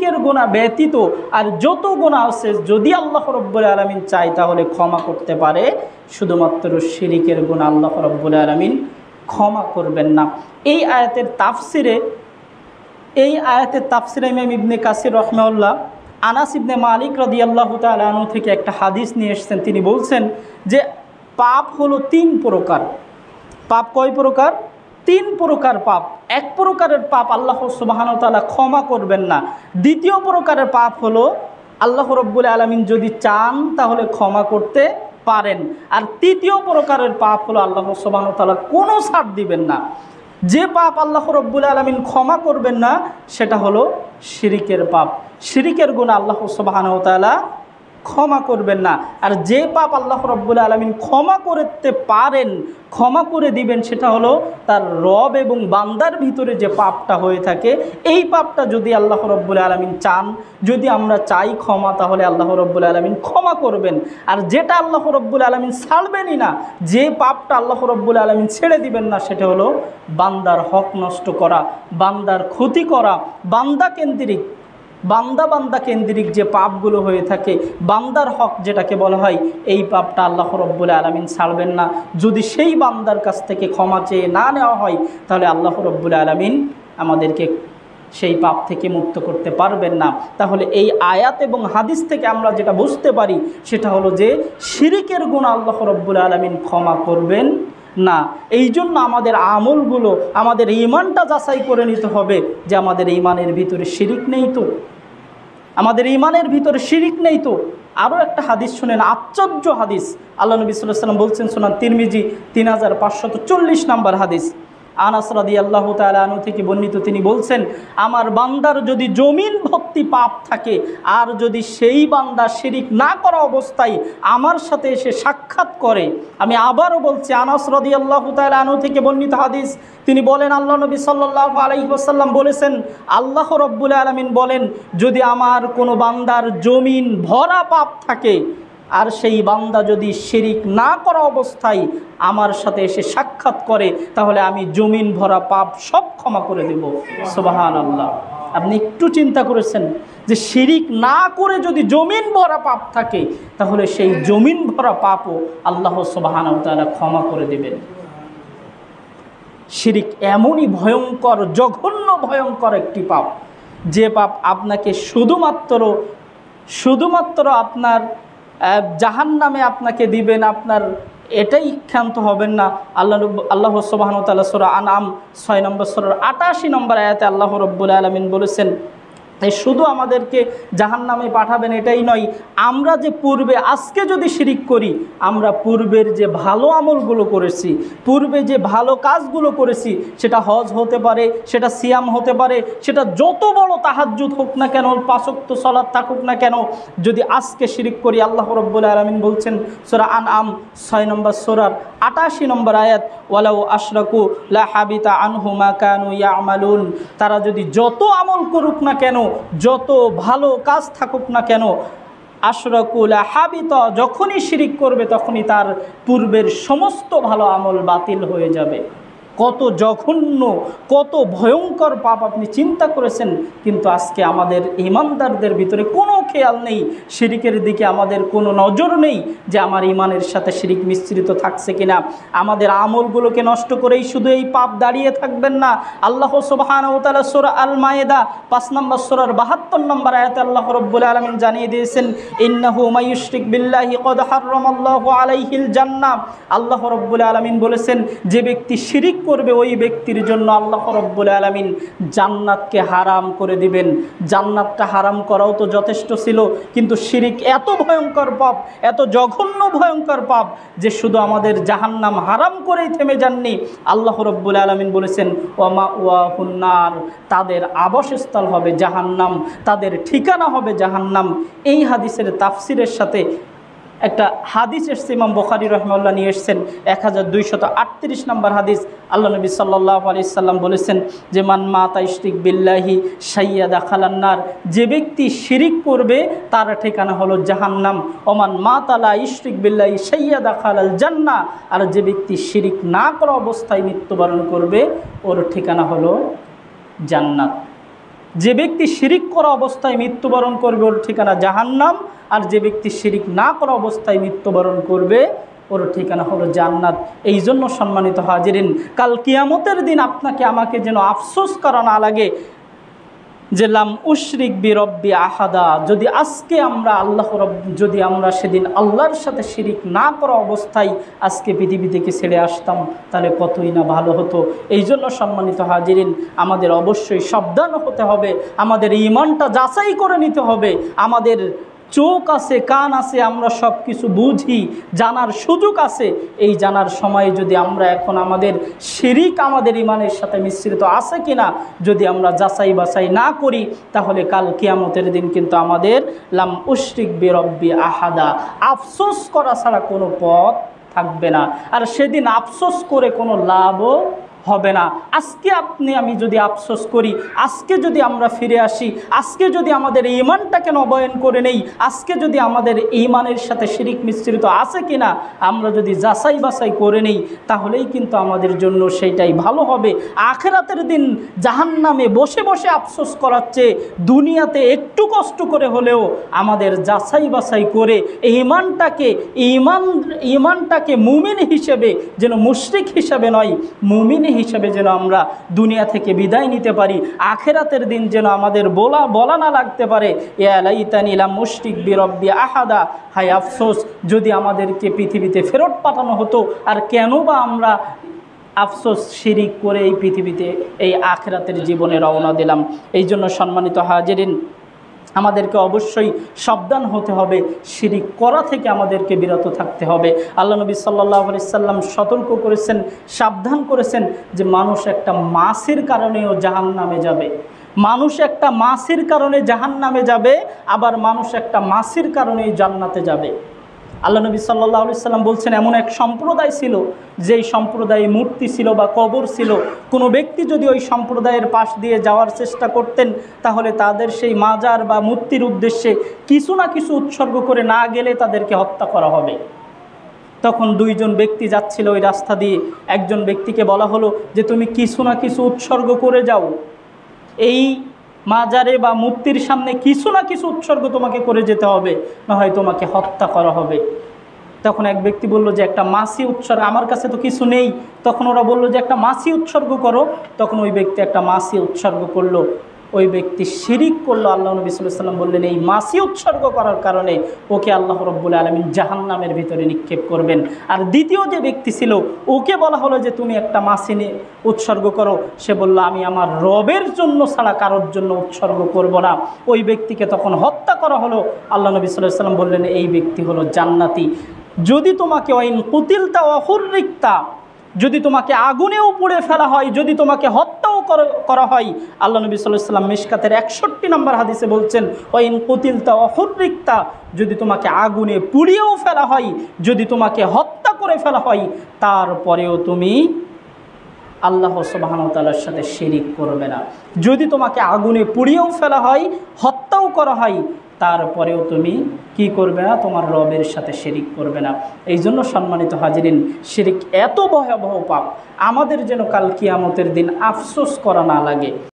শিরিকের গুনাহ ব্যতীত আর যত গুনাহ আছে যদি আল্লাহ রাব্বুল আলামিন চায় তাহলে ক্ষমা করতে পারে, শুধুমাত্র শিরিকের গুনাহ আল্লাহ রাব্বুল আলামিন ক্ষমা করবেন না। এই আয়াতের তাফসিরে ইমাম ইবনে কাসির রাহিমাহুল্লাহ আনাস ইবনে মালিক রাদিয়াল্লাহু তাআলা আনহু থেকে একটা হাদিস নিয়ে এসেছেন। তিনি বলছেন যে পাপ হলো 3 প্রকার। পাপ কয় প্রকার? 3 প্রকার পাপ। এক প্রকারের পাপ আল্লাহ সুবহানাহু ওয়া তাআলা ক্ষমা করবেন না। দ্বিতীয় প্রকারের পাপ হলো আল্লাহ রাব্বুল আলামিন যদি চান তাহলে ক্ষমা করতে পারেন। আর তৃতীয় প্রকারের পাপ হলো আল্লাহ সুবহানাহু ওয়া তাআলা কোনো ছাড় দিবেন না। যে পাপ আল্লাহ রাব্বুল আলামিন ক্ষমা করবেন না সেটা হলো শিরিকের পাপ। শিরিকের গুনাহ আল্লাহ সুবহানাহু ওয়া তাআলা ক্ষমা করবেন না। আর যে পাপ আল্লাহ রাব্বুল আলামিন ক্ষমা করতে পারেন, ক্ষমা করে দিবেন, সেটা হলো তার রব এবং বান্দার ভিতরে যে পাপটা হয়ে থাকে, এই পাপটা যদি আল্লাহ রাব্বুল আলামিন চান, যদি আমরা চাই ক্ষমা, তাহলে আল্লাহ রাব্বুল আলামিন ক্ষমা করবেন। আর যেটা আল্লাহ রাব্বুল আলামিন ছাড়বেনই না, যে পাপটা আল্লাহ রাব্বুল আলামিন ছেড়ে দিবেন না, সেটা হলো বান্দার হক নষ্ট করা, বান্দার ক্ষতি করা, বান্দা কেন্দ্রিক যে পাপগুলো হয়ে থাকে, বান্দার হক যেটাকে বলা হয়, এই পাপটা আল্লাহ রাব্বুল আলামিন ছাড়বেন না। যদি সেই বান্দার কাছ থেকে ক্ষমা চেয়ে না নেওয়া হয়, তাহলে আল্লাহ রাব্বুল আলামিন আমাদেরকে সেই পাপ থেকে মুক্ত করতে পারবেন না। তাহলে এই আয়াত এবং হাদিস থেকে আমরা যেটা বুঝতে পারি সেটা হলো যে শিরিকের গুনাহ আল্লাহ রাব্বুল আলামিন ক্ষমা করবেন না। এই জন্য আমাদের আমলগুলো, আমাদের ঈমানটা যাচাই করে নিতে হবে যে আমাদের ঈমানের ভিতরে শিরিক নেই তো, আমাদের ঈমানের ভিতরে শিরিক নেই তো। আরও একটা হাদিস শুনেন, আশ্চর্য হাদিস। আল্লাহ নবী সাল্লাল্লাহু আলাইহি ওয়াসাল্লাম বলছেন, সুনান তিরমিজি 3540 নম্বর হাদিস, আনাস রাদিয়াল্লাহু তাআলা আনহু থেকে বর্ণিত। তিনি বলছেন, আমার বান্দার যদি জমিন ভর্তি পাপ থাকে আর যদি সেই বান্দা শিরিক না করা অবস্থায় আমার সাথে এসে সাক্ষাৎ করে, আমি আবারও বলছি, আনাস রাদিয়াল্লাহু তাআলা আনহু থেকে বর্ণিত হাদিস, তিনি বলেন, আল্লাহ নবী সাল্লাল্লাহু আলাইহি ওয়াসাল্লাম বলেছেন, আল্লাহ রাব্বুল আলামিন বলেন, যদি আমার কোনো বান্দার জমিন ভরা পাপ থাকে আর সেই বান্দা যদি শিরিক না করা অবস্থায় আমার সাথে এসে সাক্ষাৎ করে, তাহলে আমি জমিন ভরা পাপ সব ক্ষমা করে দেব। সুবহানাল্লাহ। আপনি একটু চিন্তা করেছেন যে শিরিক না করে যদি জমিন ভরা পাপ থাকে, তাহলে সেই জমিন ভরা পাপও আল্লাহ সুবহানাহু ওয়া তাআলা ক্ষমা করে দেবেন। শিরিক এমনই ভয়ঙ্কর, জঘন্য ভয়ঙ্কর একটি পাপ, যে পাপ আপনাকে শুধুমাত্র আপনার জাহান্নামে আপনাকে দিবেন, আপনার এটাই ক্ষান্ত হবেন না। আল্লাহ সুবহানাহু ওয়া তাআলা সূরা আনআম 6 নম্বর সূরার 88 নম্বর আয়াতে আল্লাহ রাব্বুল আলামিন বলেছেন, শুধু আমাদেরকে জাহান্নামে পাঠাবেন এটাই নয়, আমরা যে পূর্বে আজকে যদি শিরিক করি, আমরা পূর্বের যে ভালো আমলগুলো করেছি, পূর্বে যে ভালো কাজগুলো করেছি, সেটা হজ হতে পারে, সেটা সিয়াম হতে পারে, সেটা যত বড় তাহাজ্জুদ হোক না কেন, 5 ওয়াক্ত সালাত থাকুক না কেন, যদি আজকে শিরিক করি, আল্লাহ রাব্বুল আলামিন বলছেন সূরা আনআম 6 নম্বর সূরার 88 নম্বর আয়াত, ওয়ালাউ আশরাকু লা হাবিতা আনহুম মা কানু ইয়ামালুন, তারা যদি যত আমল করুক না কেন, যত ভালো কাজ থাকুক না কেন, আশরাকু লা হাবিতা, যখনই শিরিক করবে তখনই তার পূর্বের সমস্ত ভালো আমল বাতিল হয়ে যাবে। কত জঘন্য, কত ভয়ঙ্কর পাপ আপনি চিন্তা করেছেন। কিন্তু আজকে আমাদের ঈমানদারদের ভিতরে কোনো খেয়াল নেই, শিরিকের দিকে আমাদের কোনো নজর নেই যে আমার ঈমানের সাথে শিরিক মিশ্রিত থাকছে কিনা। আমাদের আমলগুলোকে নষ্ট করেই শুধু এই পাপ দাঁড়িয়ে থাকবেন না। আল্লাহ সুবহানাহু ওয়া তাআলা সূরা আল মায়েদা 5 নম্বর সূরার 72 নম্বর আয়াতে আল্লাহ রাব্বুল আলামিন জানিয়ে দিয়েছেন, ইন্নাহু মাইয়ুশরিক বিল্লাহি ক্বাদ হারামাল্লাহু আলাইহিল জান্নাহ। আল্লাহ রাব্বুল আলামিন বলেছেন, যে ব্যক্তি শিরিক করবে ওই ব্যক্তির জন্য আল্লাহ রাব্বুল আলামিন জান্নাতকে হারাম করে দিবেন। জান্নাতটা হারাম করাও তো যথেষ্ট ছিল, কিন্তু শিরিক এত ভয়ঙ্কর পাপ, এত জঘন্য ভয়ঙ্কর পাপ যে শুধু আমাদের জাহান্নাম হারাম করেই থেমে যাননি। আল্লাহ রাব্বুল আলামিন বলেছেন, ওয়া মাওয়াহুন নার, তাদের আবাসস্থল হবে জাহান্নাম, তাদের ঠিকানা হবে জাহান্নাম। এই হাদিসের তাফসিরের সাথে একটা হাদিস এসছে, ইমাম বুখারী রাহিমাহুল্লাহ নিয়ে এসেছেন 1238 নম্বর হাদিস। আল্লাহ নবী সাল্লাল্লাহু আলাইহি সাল্লাম বলেছেন যে, মান মাতা ইশরিক বিল্লাহি শাইয়্যা দাখালান নার, যে ব্যক্তি শিরিক করবে তার ঠিকানা হলো জাহান্নাম। ওমান মাতা লা ইশরিক বিল্লাহি শাইয়্যা দাখালাল জান্নাহ, আর যে ব্যক্তি শিরিক না করা অবস্থায় মৃত্যুবরণ করবে ওর ঠিকানা হলো জান্নাত। যে ব্যক্তি শিরিক করা অবস্থায় মৃত্যুবরণ করবে ওর ঠিকানা জাহান্নাম, আর যে ব্যক্তি শিরিক না করা অবস্থায় মৃত্যুবরণ করবে ওর ঠিকানা হলো জান্নাত। এই জন্য সম্মানিত হাজিরিন, কাল কিয়ামতের দিন আপনাকে আমাকে যেন আফসোস করা না লাগে যে লাম উশরিক বি রব্বি আহাদা। যদি আজকে আমরা যদি আমরা সেদিন আল্লাহর সাথে শিরিক না করা অবস্থায় আজকে পৃথিবী থেকে ছেড়ে আসতাম, তাহলে কতই না ভালো হতো। এই জন্য সম্মানিত হাজিরিন, আমাদের অবশ্যই সাবধান হতে হবে, আমাদের ঈমানটা যাচাই করে নিতে হবে। আমাদের চোখ আছে, কান আছে, আমরা সব কিছু বুঝি, জানার সুযোগ আছে। এই জানার সময়ে যদি আমরা এখন আমাদের শিরিক আমাদের ঈমানের সাথে মিশ্রিত আছে কিনা যদি আমরা যাচাই বাছাই না করি, তাহলে কাল কিয়ামতের দিন কিন্তু আমাদের লাম উশরিক বি রব্বি আহাদা আফসোস করা ছাড়া কোনো পথ থাকবে না। আর সেদিন আফসোস করে কোনো লাভও হবে না। আজকে আমি যদি আফসোস করি, আজকে যদি আমরা ফিরে আসি, আজকে যদি আমাদের ঈমানটাকে নবায়ন করে নেই, আজকে যদি আমাদের ঈমানের সাথে শিরিক মিশ্রিত আছে কিনা আমরা যদি যাচাই বাছাই করে নেই, তাহলেই কিন্তু আমাদের জন্য সেইটাই ভালো হবে। আখিরাতের দিন জাহান্নামে বসে বসে আফসোস করাচ্ছে দুনিয়াতে একটু কষ্ট করে হলেও আমাদের যাচাই বাছাই করে ঈমানটাকে মুমিন হিসেবে, যেন মুশরিক হিসেবে নয়, মুমিন হিসেবে যেন আমরা দুনিয়া থেকে বিদায় নিতে পারি। আখিরাতের দিন যেন আমাদের বলা না লাগতে পারে ইয়া লাইতানি লাম উশরিক বি রব্বি আহাদা, হায় আফসোস যদি আমাদেরকে পৃথিবীতে ফেরত পাঠানো হতো, আর কেন বা আমরা আফসোস শিরিক করে এই পৃথিবীতে এই আখিরাতের জীবনে রওনা দিলাম। এই জন্য সম্মানিত হাজিরিন, আমাদেরকে অবশ্যই সাবধান হতে হবে, শিরিক করা থেকে আমাদেরকে বিরত থাকতে হবে। আল্লাহ নবী সাল্লাল্লাহু আলাইহি সাল্লাম সতর্ক করেছেন, সাবধান করেছেন যে মানুষ একটা মাছের কারণেও জাহান্নামে যাবে। মানুষ একটা মাছের কারণে জাহান্নামে যাবে, আবার মানুষ একটা মাছের কারণেই জান্নাতে যাবে। আল্লাহ নবী সাল্লাল্লাহু আলাইহি সাল্লাম বলছেন, এমন এক সম্প্রদায় ছিল যেই সম্প্রদায়ে মূর্তি ছিল বা কবর ছিল। কোনো ব্যক্তি যদি ওই সম্প্রদায়ের পাশ দিয়ে যাওয়ার চেষ্টা করতেন, তাহলে তাদের সেই মাজার বা মূর্তির উদ্দেশ্যে কিছু না কিছু উৎসর্গ করে না গেলে তাদেরকে হত্যা করা হবে। তখন দুইজন ব্যক্তি যাচ্ছিল ওই রাস্তা দিয়ে, একজন ব্যক্তিকে বলা হলো যে তুমি কিছু না কিছু উৎসর্গ করে যাও, এই মাজারে বা মূর্তির সামনে কিছু না কিছু উৎসর্গ তোমাকে করে যেতে হবে, না হয় তোমাকে হত্যা করা হবে। তখন এক ব্যক্তি বলল যে একটা মাছি উৎসর্গ, আমার কাছে তো কিছু নেই। তখন ওরা বলল যে একটা মাছি উৎসর্গ করো। তখন ওই ব্যক্তি একটা মাছি উৎসর্গ করলো। ওই ব্যক্তি শিরিক করলো। আল্লাহ নবী সাল্লাল্লাহু আলাইহি ওয়াসাল্লাম বললেন এই মাছি উৎসর্গ করার কারণে ওকে আল্লাহ রাব্বুল আলামিন জাহান্নামের ভিতরে নিক্ষেপ করবেন। আর দ্বিতীয় যে ব্যক্তি ছিল ওকে বলা হলো যে তুমি একটা মাছি উৎসর্গ করো। সে বলল আমি আমার রবের জন্য ছাড়া কারোর জন্য উৎসর্গ করব না। ওই ব্যক্তিকে তখন হত্যা করা হলো। আল্লাহ নবী সাল্লাল্লাহু আলাইহি ওয়াসাল্লাম বললেন এই ব্যক্তি হলো জান্নাতি। যদি তোমাকে ওয়াইন কুতিলতা ওয়া হুররিকতা, যদি তোমাকে আগুনেও পুড়ে ফেলা হয়, যদি তোমাকে হত্যাও করা হয়, আল্লাহ নবী সাল্লাল্লাহু আলাইহি ওয়াসাল্লাম মিশকাতের 61 নম্বর হাদিসে বলছেন ওয়াইন কুতিলতা ওয়া হুররিকতা, যদি তোমাকে আগুনে পুড়িয়েও ফেলা হয়, যদি তোমাকে হত্যা করে ফেলা হয়, তারপরেও তুমি আল্লাহ সুবহানাহু ওয়া তাআলার সাথে শিরিক করবে না। যদি তোমাকে আগুনে পুড়িয়েও ফেলা হয়, হত্যাও করা হয়, তারপরেও তুমি কি করবে না? তোমার রবের সাথে শিরিক করবে না। এই জন্য সম্মানিত হাজিরিন, শিরিক এত ভয়াবহ পাপ, আমাদের যেন কাল কিয়ামতের দিন আফসোস করা না লাগে।